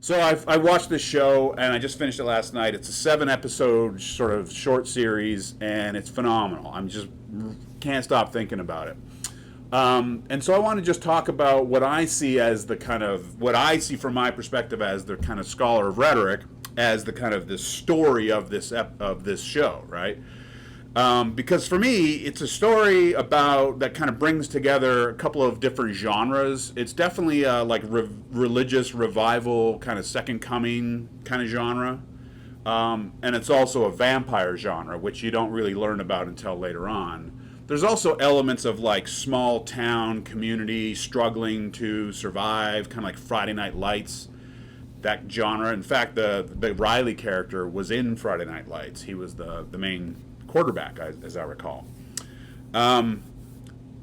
So I watched this show and I just finished it last night. It's a 7 episode sort of short series and it's phenomenal. I'm just can't stop thinking about it. And so I want to just talk about what I see as the kind of what I see from my perspective as the kind of scholar of rhetoric, as the kind of the story of this show, right? Because for me, it's a story about that kind of brings together a couple of different genres. It's definitely a like religious revival, kind of second coming kind of genre, and it's also a vampire genre, which you don't really learn about until later on. There's also elements of like small town community struggling to survive, kind of like Friday Night Lights, that genre. In fact, the Riley character was in Friday Night Lights. He was the main quarterback, as I recall. I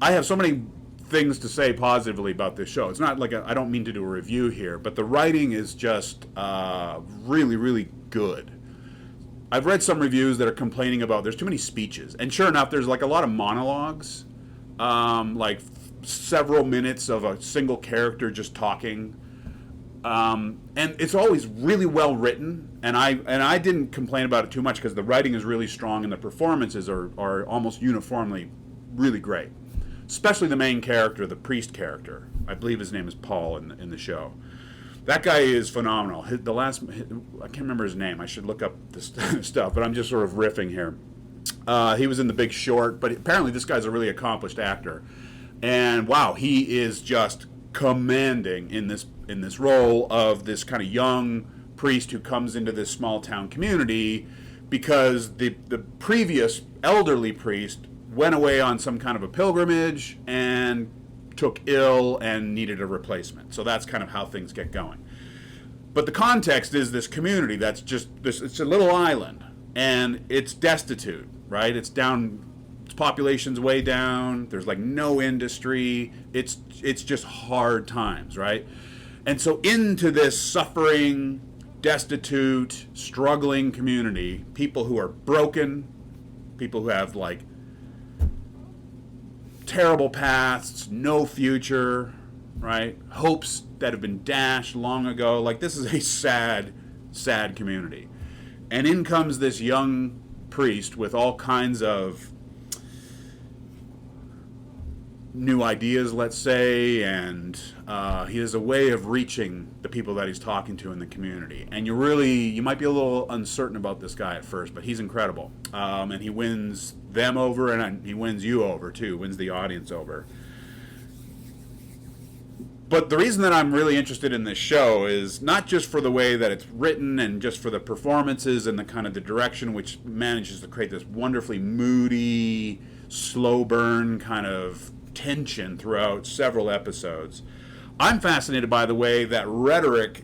have so many things to say positively about this show. It's not like I don't mean to do a review here, but the writing is just really, really good. I've read some reviews that are complaining about there's too many speeches, and sure enough, there's like a lot of monologues, like several minutes of a single character just talking. And it's always really well written, and I didn't complain about it too much because the writing is really strong and the performances are almost uniformly really great. Especially the main character, the priest character. I believe his name is Paul in the show. That guy is phenomenal. I can't remember his name. I should look up this stuff, but I'm just sort of riffing here. He was in The Big Short, but apparently this guy's a really accomplished actor, and wow, he is just commanding in this role of this kind of young priest who comes into this small town community because the previous elderly priest went away on some kind of a pilgrimage and took ill and needed a replacement. So that's kind of how things get going. But the context is this community that's just this, it's a little island and it's destitute, right? It's down, its population's way down, there's like no industry, it's just hard times, right? And so into this suffering, destitute, struggling community, people who are broken, people who have like terrible pasts, no future, right? Hopes that have been dashed long ago. Like this is a sad, sad community. And in comes this young priest with all kinds of new ideas, let's say, and he has a way of reaching the people that he's talking to in the community. And you might be a little uncertain about this guy at first, but he's incredible. And he wins them over, and he wins you over too, wins the audience over. But the reason that I'm really interested in this show is not just for the way that it's written and just for the performances and the kind of the direction which manages to create this wonderfully moody, slow burn kind of tension throughout several episodes. I'm fascinated by the way that rhetoric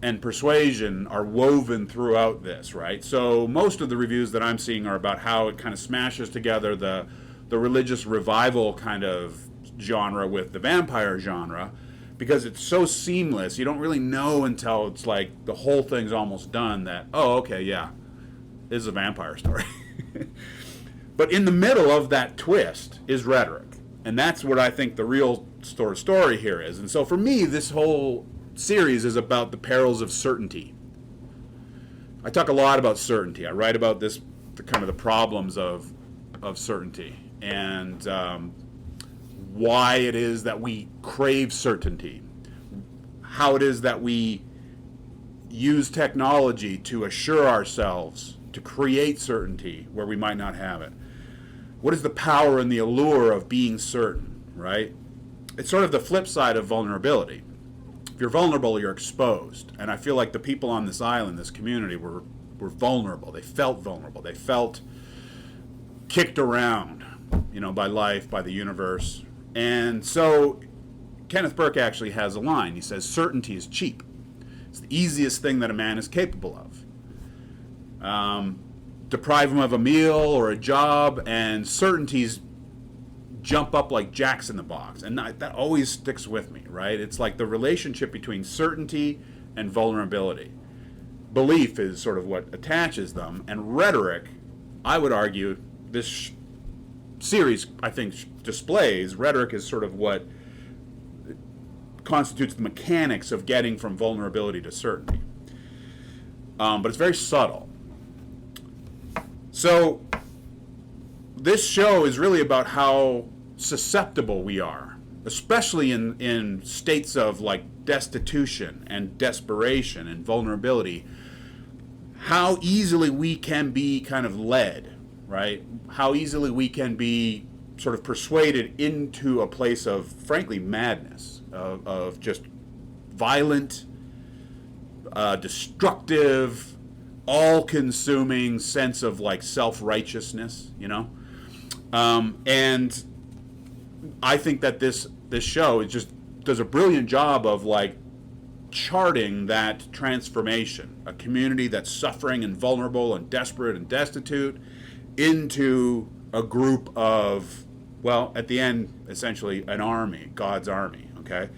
and persuasion are woven throughout this, right? So most of the reviews that I'm seeing are about how it kind of smashes together the religious revival kind of genre with the vampire genre because it's so seamless. You don't really know until it's like the whole thing's almost done that, oh, okay, yeah, this is a vampire story. But in the middle of that twist is rhetoric. And that's what I think the real story here is. And so for me, this whole series is about the perils of certainty. I talk a lot about certainty. I write about this, the kind of the problems of certainty and why it is that we crave certainty, how it is that we use technology to assure ourselves, to create certainty where we might not have it. What is the power and the allure of being certain, right? It's sort of the flip side of vulnerability. If you're vulnerable, you're exposed. And I feel like the people on this island, this community, were vulnerable. They felt vulnerable. They felt kicked around, by life, by the universe. And so Kenneth Burke actually has a line. He says, certainty is cheap. It's the easiest thing that a man is capable of. Deprive him of a meal or a job, and certainties jump up like jacks in the box. And that always sticks with me, right? It's like the relationship between certainty and vulnerability. Belief is sort of what attaches them, and rhetoric, I would argue, this series, I think, displays rhetoric is sort of what constitutes the mechanics of getting from vulnerability to certainty. But it's very subtle. So this show is really about how susceptible we are, especially in states of like destitution and desperation and vulnerability, how easily we can be kind of led, right? How easily we can be sort of persuaded into a place of, frankly, madness, of just violent, destructive, all-consuming sense of like self-righteousness, you know? And I think that this show it just does a brilliant job of like charting that transformation, a community that's suffering and vulnerable and desperate and destitute, into a group of, well, at the end, essentially an army, God's army, okay?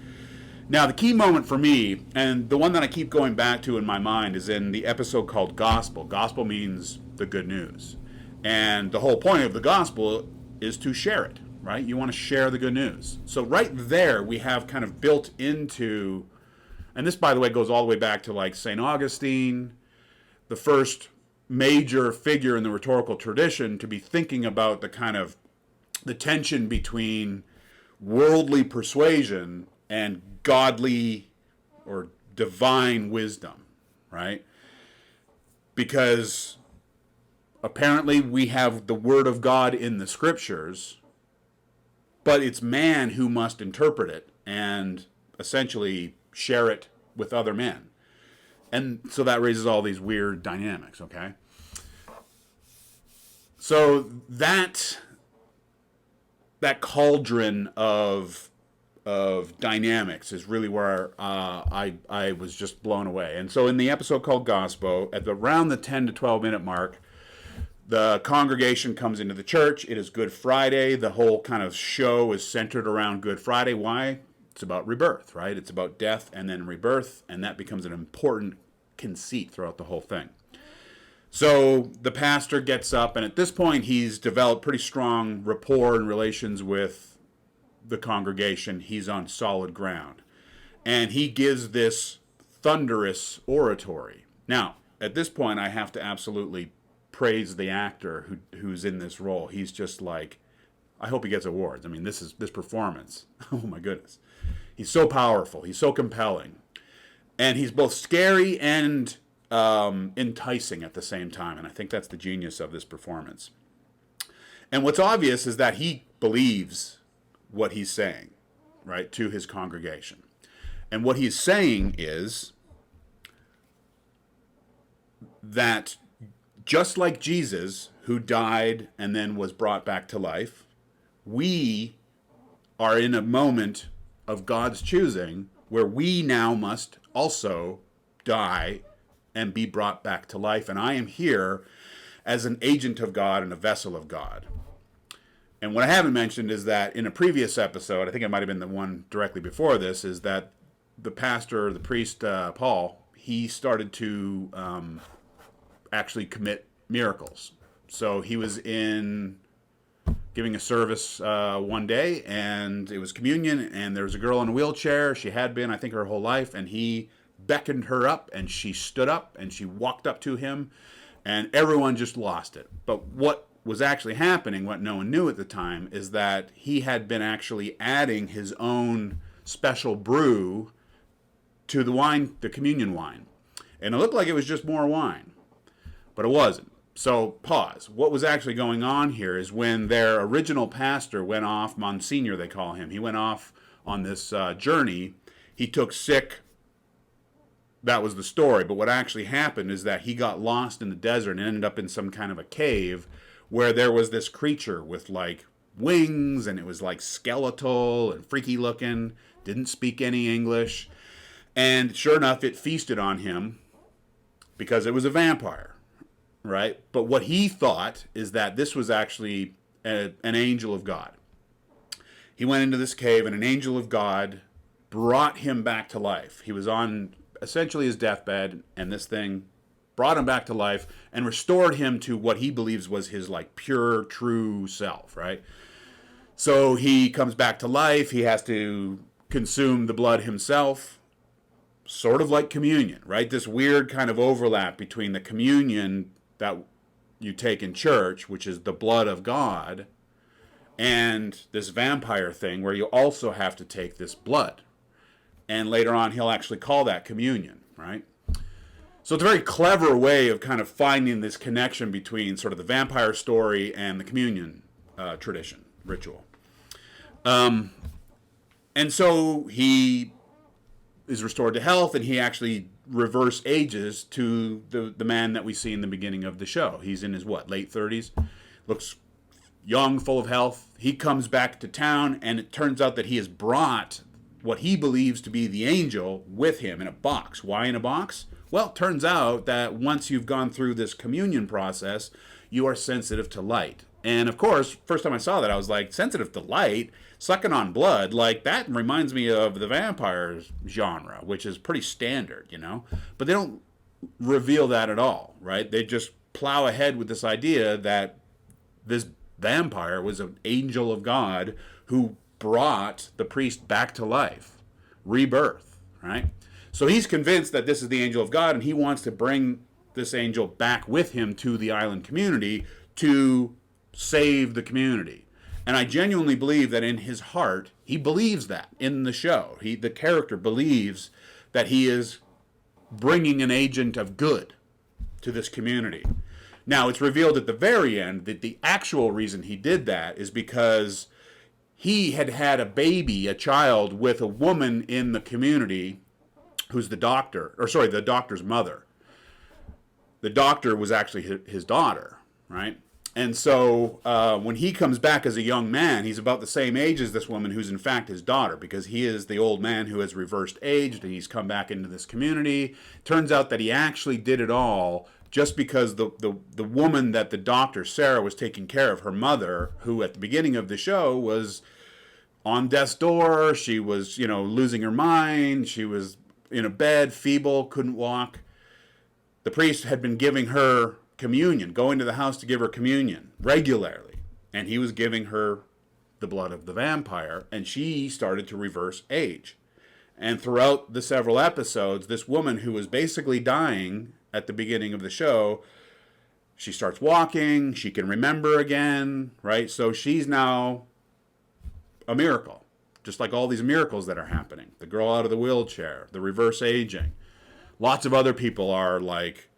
Now, the key moment for me, and the one that I keep going back to in my mind, is in the episode called Gospel. Gospel means the good news. And the whole point of the gospel is to share it, right? You want to share the good news. So right there, we have kind of built into, and this, by the way, goes all the way back to like St. Augustine, the first major figure in the rhetorical tradition to be thinking about the kind of the tension between worldly persuasion and godly or divine wisdom, right? Because apparently we have the word of God in the scriptures, but it's man who must interpret it and essentially share it with other men. And so that raises all these weird dynamics, okay? So that cauldron of dynamics is really where I was just blown away. And so in the episode called Gospel, at around the 10 to 12 minute mark, the congregation comes into the church. It is Good Friday. The whole kind of show is centered around Good Friday. Why? It's about rebirth, right? It's about death and then rebirth, and that becomes an important conceit throughout the whole thing. So the pastor gets up, and at this point he's developed pretty strong rapport and relations with the congregation. He's on solid ground. And he gives this thunderous oratory. Now, at this point, I have to absolutely praise the actor who's in this role. He's just like, I hope he gets awards. I mean, this performance. Oh my goodness. He's so powerful. He's so compelling. And he's both scary and enticing at the same time. And I think that's the genius of this performance. And what's obvious is that he believes what he's saying, right, to his congregation. And what he's saying is that just like Jesus, who died and then was brought back to life, we are in a moment of God's choosing where we now must also die and be brought back to life. And I am here as an agent of God and a vessel of God. And what I haven't mentioned is that in a previous episode, I think it might have been the one directly before this, is that the pastor, the priest, Paul, he started to actually commit miracles. So he was in giving a service one day, and it was communion, and there was a girl in a wheelchair. She had been, I think, her whole life, and he beckoned her up, and she stood up, and she walked up to him, and everyone just lost it. But what was actually happening, what no one knew at the time, is that he had been actually adding his own special brew to the wine, the communion wine. And it looked like it was just more wine, but it wasn't. So pause. What was actually going on here is when their original pastor went off, Monsignor they call him, he went off on this journey, he took sick. That was the story. But what actually happened is that he got lost in the desert and ended up in some kind of a cave where there was this creature with like wings, and it was like skeletal and freaky looking, didn't speak any English. And sure enough, it feasted on him because it was a vampire, right? But what he thought is that this was actually an angel of God. He went into this cave, and an angel of God brought him back to life. He was on essentially his deathbed, and this thing brought him back to life and restored him to what he believes was his like pure, true self, right? So he comes back to life. He has to consume the blood himself, sort of like communion, right? This weird kind of overlap between the communion that you take in church, which is the blood of God, and this vampire thing where you also have to take this blood. And later on, he'll actually call that communion, right? So it's a very clever way of kind of finding this connection between sort of the vampire story and the communion tradition, ritual. And so he is restored to health, and he actually reverse ages to the man that we see in the beginning of the show. He's in his, late 30s? Looks young, full of health. He comes back to town, and it turns out that he has brought what he believes to be the angel with him in a box. Why in a box? Well, it turns out that once you've gone through this communion process, you are sensitive to light. And of course, first time I saw that, I was like, sensitive to light? Sucking on blood? Like, that reminds me of the vampire genre, which is pretty standard, But they don't reveal that at all, right? They just plow ahead with this idea that this vampire was an angel of God who brought the priest back to life, rebirth, right? So he's convinced that this is the angel of God, and he wants to bring this angel back with him to the island community to save the community. And I genuinely believe that in his heart, he believes that in the show. The character believes that he is bringing an agent of good to this community. Now, it's revealed at the very end that the actual reason he did that is because he had had a child, with a woman in the community who's the doctor's mother. The doctor was actually his daughter, right? And so when he comes back as a young man, he's about the same age as this woman who's in fact his daughter, because he is the old man who has reversed aged, and he's come back into this community. Turns out that he actually did it all just because the woman that the doctor, Sarah, was taking care of, her mother, who at the beginning of the show was on death's door. She was, losing her mind. She was in a bed, feeble, couldn't walk. The priest had been giving her communion, going to the house to give her communion regularly. And he was giving her the blood of the vampire, and she started to reverse age. And throughout the several episodes, this woman who was basically dying at the beginning of the show, she starts walking, she can remember again, right? So she's now a miracle, just like all these miracles that are happening. The girl out of the wheelchair, the reverse aging. Lots of other people are like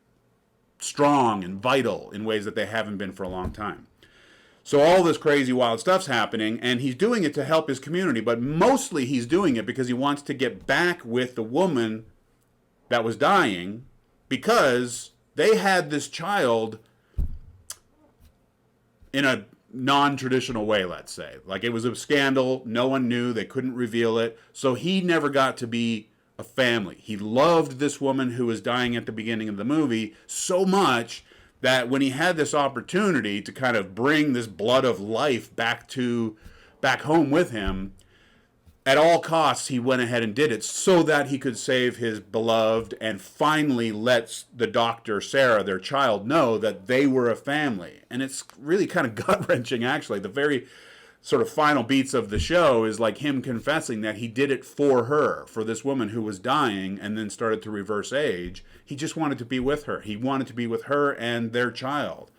strong and vital in ways that they haven't been for a long time. So all this crazy wild stuff's happening, and he's doing it to help his community, but mostly he's doing it because he wants to get back with the woman that was dying, because they had this child in a non-traditional way, let's say. Like, it was a scandal, no one knew, they couldn't reveal it, so he never got to be a family. He loved this woman who was dying at the beginning of the movie so much that when he had this opportunity to kind of bring this blood of life back home with him, at all costs he went ahead and did it so that he could save his beloved and finally let the doctor, Sarah, their child, know that they were a family. And it's really kind of gut-wrenching, actually. The very sort of final beats of the show is like him confessing that he did it for her, for this woman who was dying and then started to reverse age. He just wanted to be with her. He wanted to be with her and their child.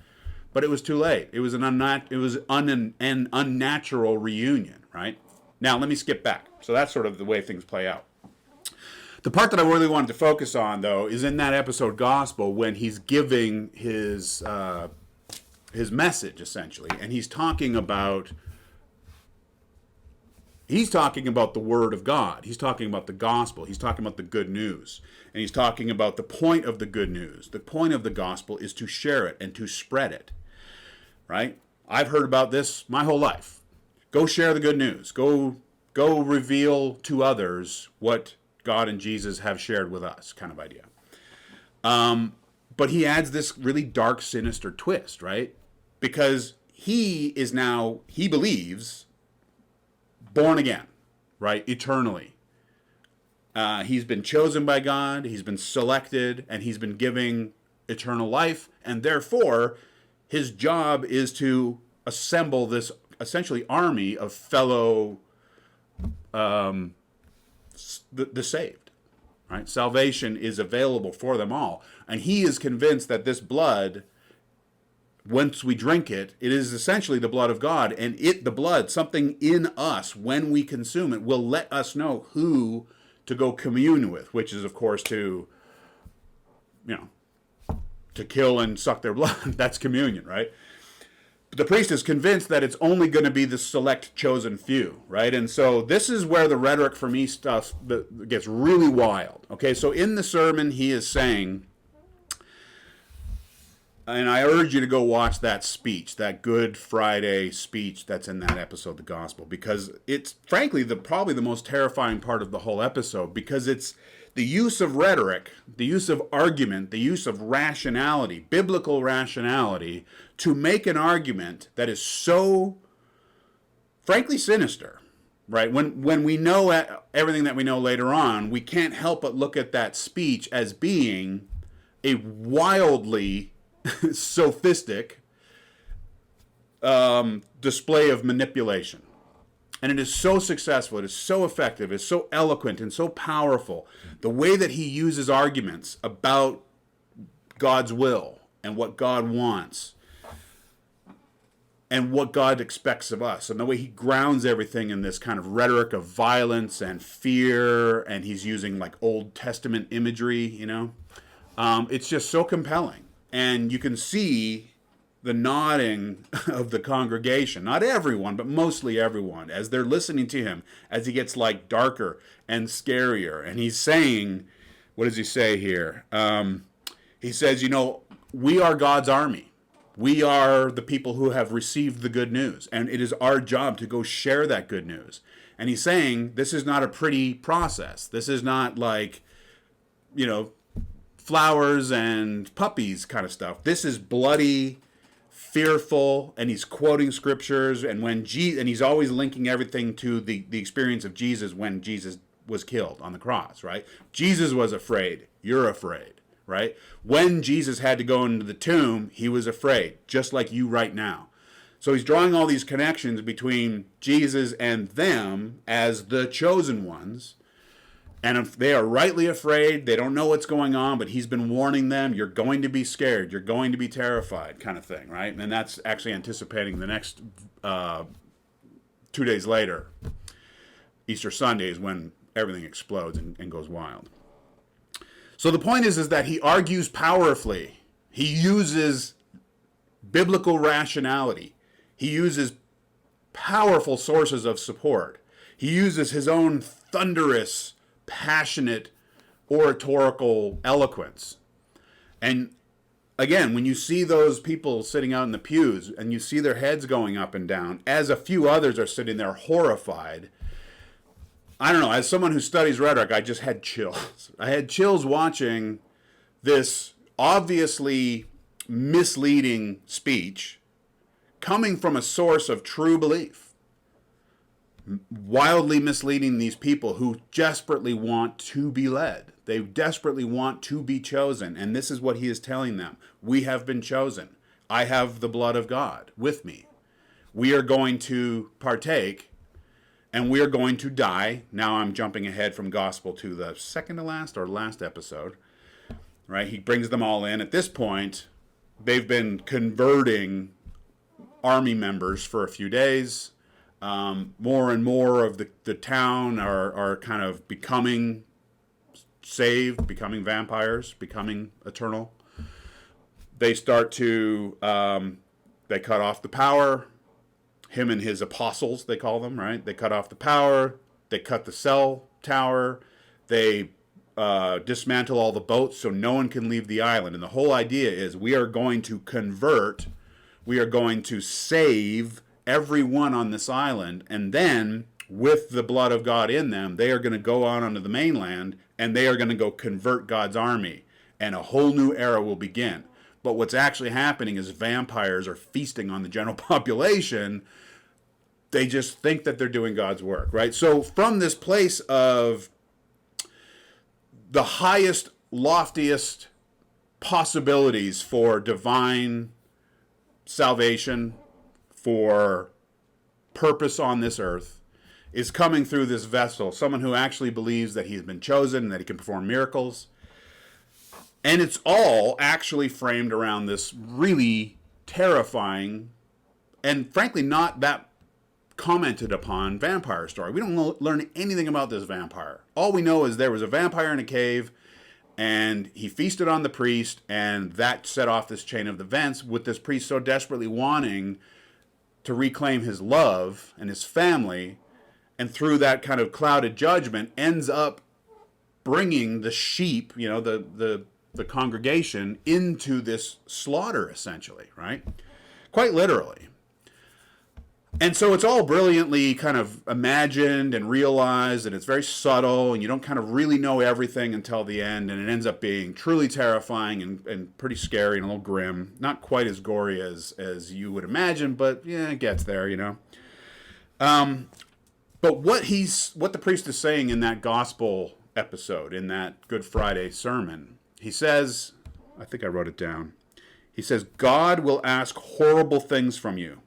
But it was too late. It was an unnatural reunion, right? Now, let me skip back. So that's sort of the way things play out. The part that I really wanted to focus on, though, is in that episode Gospel, when he's giving his message, essentially. And he's talking about the Word of God. He's talking about the gospel. He's talking about the good news. And he's talking about the point of the good news. The point of the gospel is to share it and to spread it, right? I've heard about this my whole life. Go share the good news. Go reveal to others what God and Jesus have shared with us, kind of idea. But he adds this really dark, sinister twist, right? Because he believes, born again, right? Eternally. He's been chosen by God, he's been selected, and he's been given eternal life, and therefore his job is to assemble this essentially army of fellow the saved, right? Salvation is available for them all. And he is convinced that this blood, once we drink it, it is essentially the blood of God. And the blood, something in us, when we consume it, will let us know who to go commune with, which is, of course, to kill and suck their blood. That's communion, right? But the priest is convinced that it's only going to be the select chosen few, right? And so this is where the rhetoric for me stuff gets really wild. Okay, so in the sermon, he is saying, and I urge you to go watch that speech, that Good Friday speech that's in that episode, The Gospel, because it's frankly probably the most terrifying part of the whole episode, because it's the use of rhetoric, the use of argument, the use of rationality, biblical rationality, to make an argument that is so, frankly, sinister, right? When we know everything that we know later on, we can't help but look at that speech as being a wildly sophistic display of manipulation. And it is so successful, it is so effective, it is so eloquent and so powerful. The way that he uses arguments about God's will and what God wants and what God expects of us, and the way he grounds everything in this kind of rhetoric of violence and fear, and he's using like Old Testament imagery, it's just so compelling. And you can see the nodding of the congregation, not everyone, but mostly everyone, as they're listening to him, as he gets like darker and scarier. And he's saying, what does he say here? He says, we are God's army. We are the people who have received the good news, and it is our job to go share that good news. And he's saying, this is not a pretty process. This is not like, flowers and puppies kind of stuff. This is bloody, fearful, and he's quoting scriptures, and and he's always linking everything to the experience of Jesus when Jesus was killed on the cross, right? Jesus was afraid. You're afraid, right? When Jesus had to go into the tomb, he was afraid, just like you right now. So he's drawing all these connections between Jesus and them as the chosen ones. And if they are rightly afraid, they don't know what's going on, but he's been warning them, you're going to be scared, you're going to be terrified, kind of thing, right? And that's actually anticipating the next 2 days later, Easter Sunday, is when everything explodes and goes wild. So the point is that he argues powerfully. He uses biblical rationality. He uses powerful sources of support. He uses his own thunderous, passionate oratorical eloquence. And again, when you see those people sitting out in the pews and you see their heads going up and down, as a few others are sitting there horrified, I don't know, as someone who studies rhetoric, I just had chills. I had chills watching this obviously misleading speech coming from a source of true belief, wildly misleading these people who desperately want to be led. They desperately want to be chosen. And this is what he is telling them. We have been chosen. I have the blood of God with me. We are going to partake, and we are going to die. Now I'm jumping ahead from gospel to the second to last or last episode, right? He brings them all in. At this point, they've been converting army members for a few days. More and more of the town are kind of becoming saved, becoming vampires, becoming eternal. They start to, they cut off the power. Him and his apostles, they call them, right? They cut off the power. They cut the cell tower. They dismantle all the boats so no one can leave the island. And the whole idea is we are going to convert, we are going to save everyone on this island, and then with the blood of God in them, they are going to go on onto the mainland, and they are going to go convert God's army, and a whole new era will begin. But what's actually happening is vampires are feasting on the general population. They just think that they're doing God's work, right? So from this place of the highest, loftiest possibilities for divine salvation, for purpose on this earth, is coming through this vessel, someone who actually believes that he's been chosen and that he can perform miracles. And it's all actually framed around this really terrifying and frankly not that commented upon vampire story. We don't learn anything about this vampire. All we know is there was a vampire in a cave and he feasted on the priest, and that set off this chain of events with this priest so desperately wanting to reclaim his love and his family, and through that kind of clouded judgment ends up bringing the sheep, the congregation, into this slaughter, essentially, right? Quite literally. And so it's all brilliantly kind of imagined and realized, and it's very subtle, and you don't kind of really know everything until the end, and it ends up being truly terrifying and pretty scary and a little grim. Not quite as gory as you would imagine, but yeah, it gets there, But what the priest is saying in that gospel episode, in that Good Friday sermon, he says, I think I wrote it down, he says, God will ask horrible things from you.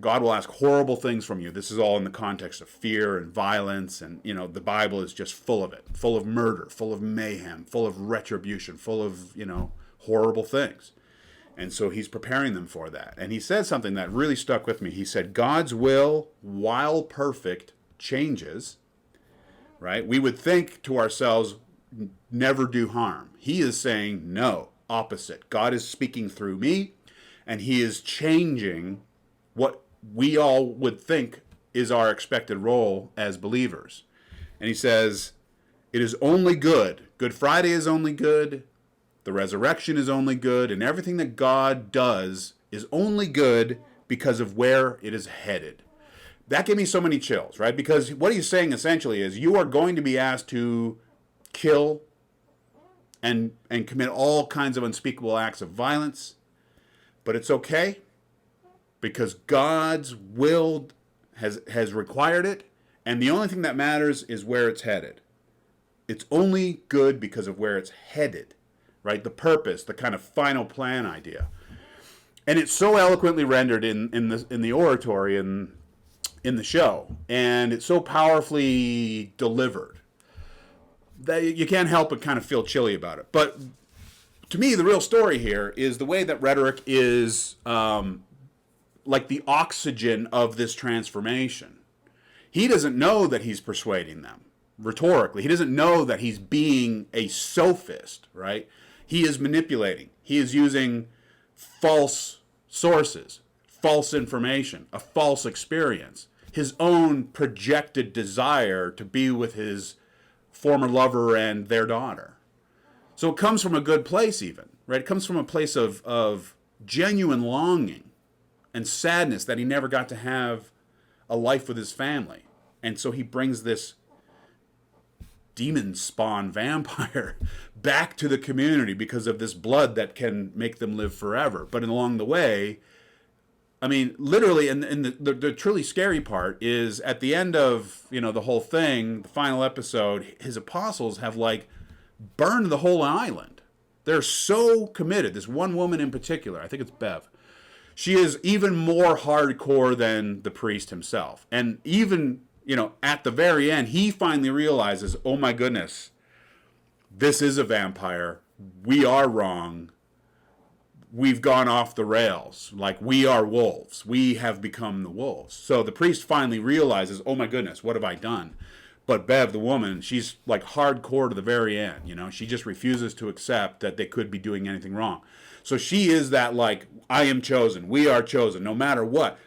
God will ask horrible things from you. This is all in the context of fear and violence, and the Bible is just full of it, full of murder, full of mayhem, full of retribution, full of horrible things. And so he's preparing them for that. And he said something that really stuck with me. He said, God's will, while perfect, changes. Right? We would think to ourselves, never do harm. He is saying no, opposite. God is speaking through me, and he is changing what we all would think is our expected role as believers. And he says, it is only good. Good Friday is only good. The resurrection is only good. And everything that God does is only good because of where it is headed. That gave me so many chills, right? Because what he's saying essentially is you are going to be asked to kill and commit all kinds of unspeakable acts of violence. But it's okay, because God's will has required it, and the only thing that matters is where it's headed. It's only good because of where it's headed, right? The purpose, the kind of final plan idea. And it's so eloquently rendered in the oratory in the show, and it's so powerfully delivered that you can't help but kind of feel chilly about it. But to me, the real story here is the way that Rhetoric is like the oxygen of this transformation. He doesn't know that he's persuading them rhetorically. He doesn't know that he's being a sophist, right? He is manipulating. He is using false sources, false information, a false experience, his own projected desire to be with his former lover and their daughter. So it comes from a good place even, right? It comes from a place of genuine longing and sadness that he never got to have a life with his family. And so he brings this demon spawn vampire back to the community because of this blood that can make them live forever. But along the way, I mean, literally, and the truly scary part is at the end of, the whole thing, the final episode, his apostles have burned the whole island. They're so committed. This one woman in particular, I think it's Bev. She is even more hardcore than the priest himself. And even, at the very end, he finally realizes, oh my goodness, this is a vampire. We are wrong. We've gone off the rails. We are wolves. We have become the wolves. So the priest finally realizes, oh my goodness, what have I done? But Bev, the woman, she's hardcore to the very end. She just refuses to accept that they could be doing anything wrong. So she is that I am chosen. We are chosen, no matter what.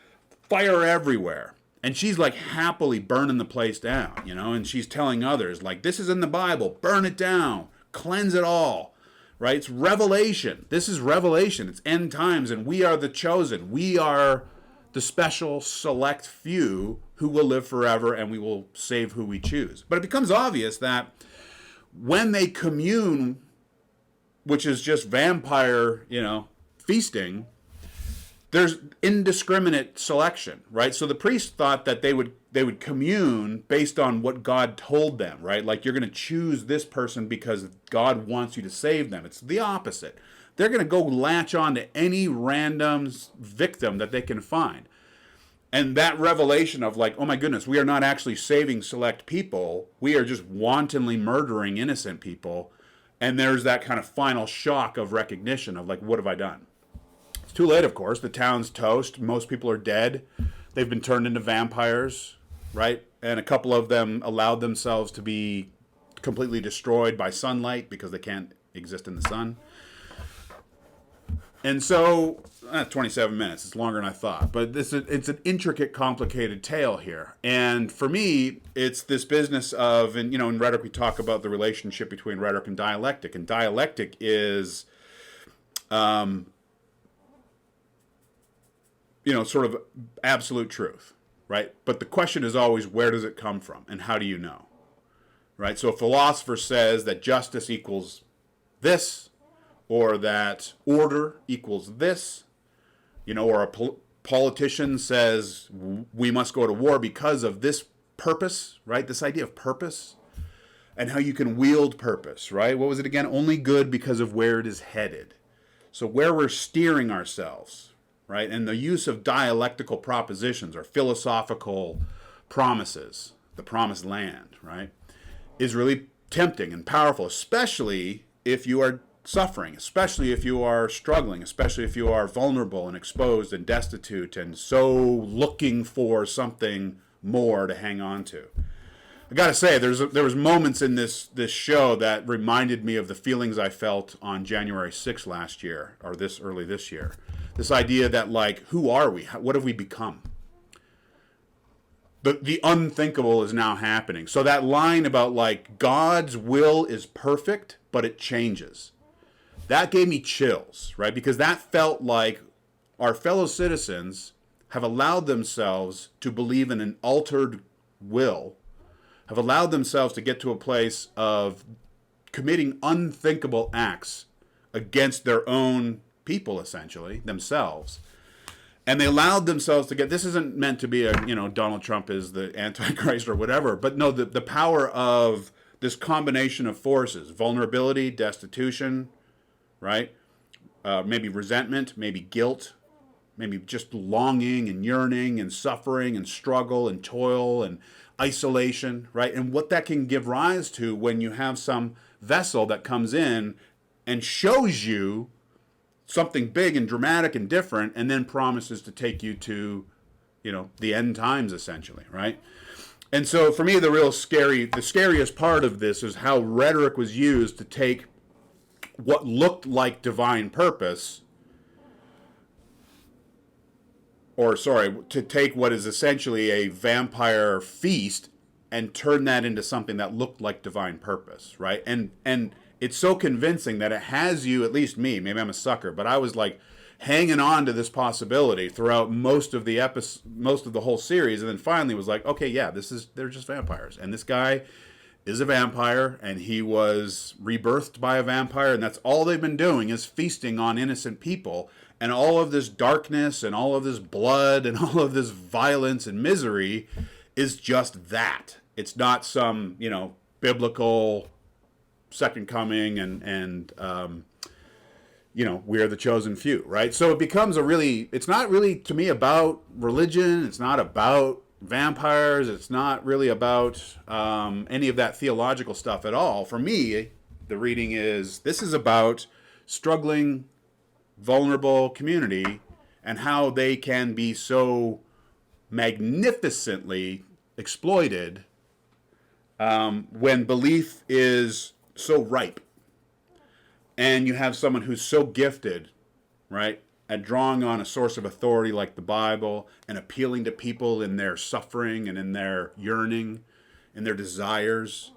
Fire everywhere. And she's happily burning the place down, and she's telling others this is in the Bible. Burn it down. Cleanse it all. Right? It's revelation. This is revelation. It's end times, and we are the chosen. We are the special select few who will live forever, and we will save who we choose. But it becomes obvious that when they commune, which is just vampire, feasting, there's indiscriminate selection, right? So the priest thought that they would commune based on what God told them, right? You're going to choose this person because God wants you to save them. It's the opposite. They're going to go latch on to any random victim that they can find. And that revelation of like, oh my goodness, we are not actually saving select people. We are just wantonly murdering innocent people. And there's that kind of final shock of recognition of like, what have I done? It's too late, of course. The town's toast. Most people are dead. They've been turned into vampires, right? And a couple of them allowed themselves to be completely destroyed by sunlight because they can't exist in the sun. And so, 27 minutes. It's longer than I thought. But it's an intricate, complicated tale here. And for me, it's this business of, and in rhetoric we talk about the relationship between rhetoric and dialectic. And dialectic is, sort of absolute truth, right? But the question is always, where does it come from? And how do you know? Right? So a philosopher says that justice equals this, or that order equals this, or a politician says we must go to war because of this purpose, right? This idea of purpose and how you can wield purpose, right? What was it again? Only good because of where it is headed. So where we're steering ourselves, right? And the use of dialectical propositions or philosophical promises, the promised land, right, is really tempting and powerful, especially if you are suffering, especially if you are struggling, especially if you are vulnerable and exposed and destitute and so looking for something more to hang on to. I got to say, there was moments in this show that reminded me of the feelings I felt on January 6th last year, or early this year. This idea that, like, who are we? What have we become? The unthinkable is now happening. So that line about, like, God's will is perfect, but it changes. That gave me chills, right? Because that felt like our fellow citizens have allowed themselves to believe in an altered will, have allowed themselves to get to a place of committing unthinkable acts against their own people, essentially, themselves. And they allowed themselves to get, this isn't meant to be a, Donald Trump is the Antichrist or whatever, but no, the power of this combination of forces, vulnerability, destitution, right? Maybe resentment, maybe guilt, maybe just longing and yearning and suffering and struggle and toil and isolation, right? And what that can give rise to when you have some vessel that comes in and shows you something big and dramatic and different, and then promises to take you to, the end times, essentially, right? And so for me, the scariest part of this is how rhetoric was used to take what looked like divine purpose, to take what is essentially a vampire feast and turn that into something that looked like divine purpose, right? And it's so convincing that it has you, at least me, maybe I'm a sucker, but I was like hanging on to this possibility throughout most of the whole series, and then finally was like, okay, yeah, they're just vampires, and this guy is a vampire, and he was rebirthed by a vampire, and that's all they've been doing is feasting on innocent people, and all of this darkness and all of this blood and all of this violence and misery is just that. It's not some, biblical second coming and we are the chosen few, right? So it becomes it's not really, to me, about religion. It's not about vampires. It's not really about any of that theological stuff at all. For me, the reading this is about struggling, vulnerable community and how they can be so magnificently exploited when belief is so ripe, and you have someone who's so gifted, right, at drawing on a source of authority like the Bible and appealing to people in their suffering and in their yearning, in their desires.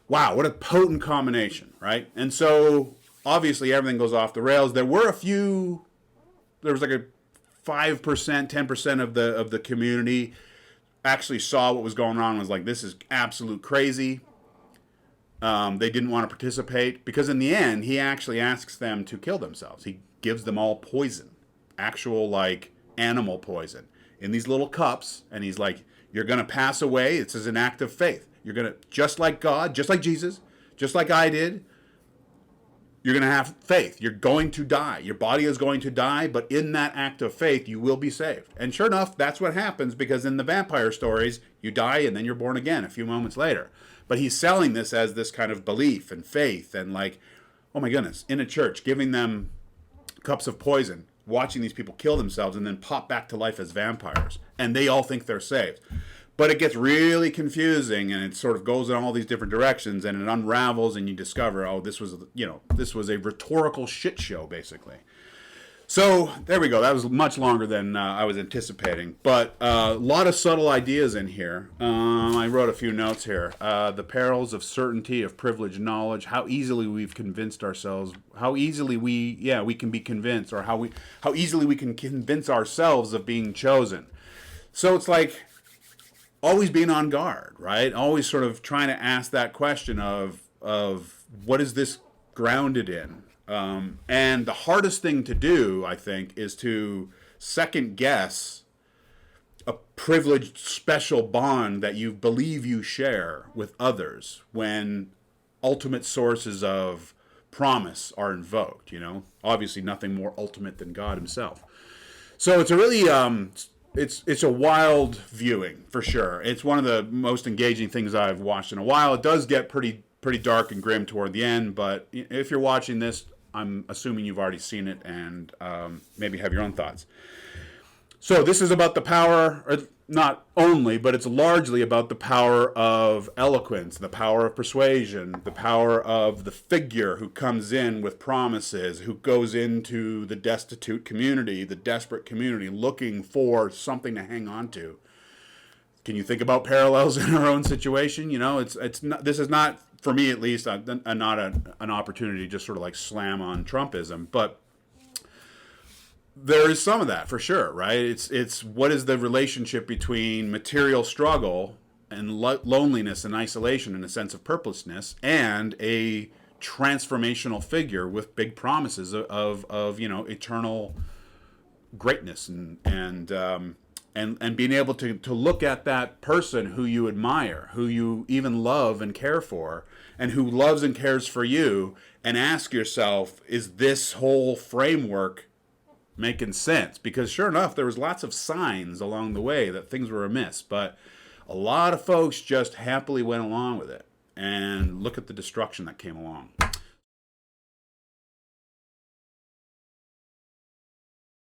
Wow, what a potent combination, right? And so obviously everything goes off the rails. There was like a 5%, 10% of the community actually saw what was going on and was like, this is absolute crazy. They didn't want to participate because in the end, he actually asks them to kill themselves. He gives them all poison, actual like animal poison in these little cups. And he's like, you're going to pass away. It's as an act of faith. You're going to, just like God, just like Jesus, just like I did, you're going to have faith. You're going to die. Your body is going to die, but in that act of faith, you will be saved. And sure enough, that's what happens, because in the vampire stories, you die and then you're born again a few moments later. But he's selling this as this kind of belief and faith and like, oh my goodness, in a church, giving them cups of poison, watching these people kill themselves and then pop back to life as vampires. And they all think they're saved. But it gets really confusing, and it sort of goes in all these different directions, and it unravels, and you discover, oh, this was a rhetorical shit show, basically. So there we go. That was much longer than I was anticipating, but a lot of subtle ideas in here. I wrote a few notes here. The perils of certainty, of privileged knowledge, how easily we've convinced ourselves, how easily we can be convinced, or how easily we can convince ourselves of being chosen. So it's like always being on guard, right? Always sort of trying to ask that question of what is this grounded in? And the hardest thing to do, I think, is to second guess a privileged special bond that you believe you share with others when ultimate sources of promise are invoked, Obviously nothing more ultimate than God himself. So it's a really it's a wild viewing, for sure. It's one of the most engaging things I've watched in a while. It does get pretty dark and grim toward the end, but if you're watching this, I'm assuming you've already seen it and maybe have your own thoughts. So this is about the power, or not only, but it's largely about the power of eloquence, the power of persuasion, the power of the figure who comes in with promises, who goes into the destitute community, the desperate community, looking for something to hang on to. Can you think about parallels in our own situation? It's not, this is not, for me at least, not an opportunity to just sort of like slam on Trumpism, but there is some of that for sure, right? It's what is the relationship between material struggle and loneliness and isolation and a sense of purposelessness, and a transformational figure with big promises of eternal greatness and being able to look at that person who you admire, who you even love and care for, and who loves and cares for you, and ask yourself, is this whole framework making sense? Because sure enough, there was lots of signs along the way that things were amiss, but a lot of folks just happily went along with it. And look at the destruction that came along.